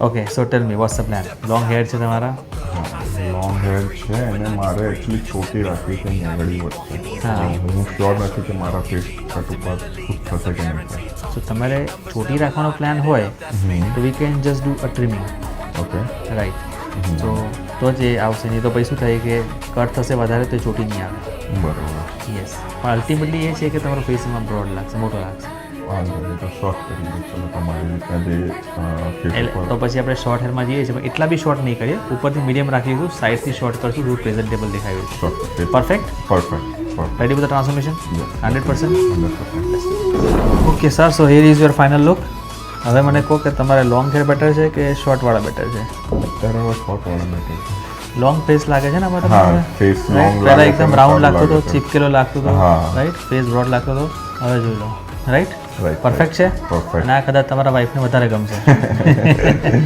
Okay so tell me what's the plan. Long hair છે તમારા? Long hair છે અને મારે એકચ્યુઅલી ચોટી રાખવી છે મેગડી વચ્ચે. હા. હું શ્યોર નથી કે મારા ફેસ કટ ઉપર સૂટ થશે કે નહીં થાય. સો તમારે ચોટી રાખવાનો પ્લાન હોય તો we can just do a trimming, okay. Right? તો જ એ આવશે, નહીં તો પછી શું થાય કે કટ થશે વધારે તો ચોટી નહીં આવે. બરાબર. યસ, પણ અલ્ટિમેટલી એ છે કે તમારો ફેસ એમાં બ્રોડ લાગશે, મોટો લાગશે. વાંધો નહીં, તો શોર્ટ કરી દઈએ. ચલો તમારી રીતના જે ફેસ એટલે ઉપર તો પછી આપણે શોર્ટ હેરમાં જઈએ છીએ, પણ એટલા બી શોર્ટ નહીં કરીએ, ઉપરથી મીડિયમ રાખીશું, સાઇડથી શોર્ટ કરશું, રૂટ પ્રેઝન્ટેબલ દેખાયું. Short. Perfect. Perfect. Ready with the transformation? 100%. 100%. Okay sir, so here is your final look. હવે મને કહો કે તમારે લોંગ હેર બેટર છે કે શોર્ટવાળા બેટર છે? અત્યારે હવે શોર્ટવાળા બેટર છે. લોંગ ફેસ લાગે છે ને આમાં હા, તમને? Face Right? લોંગ પહેલા લાગે એકદમ છે, રાઉન્ડ સારું લાગતો હતો, લાગે છે. ચીપકેલો લાગતો હતો, હા. રાઈટ? ફેસ બ્રોડ લાગતો હતો, હવે જોઈ લો, રાઈટ? Right, પરફેક્ટ છે. Perfect. અને આ કદાચ તમારા વાઈફને વધારે ગમશે.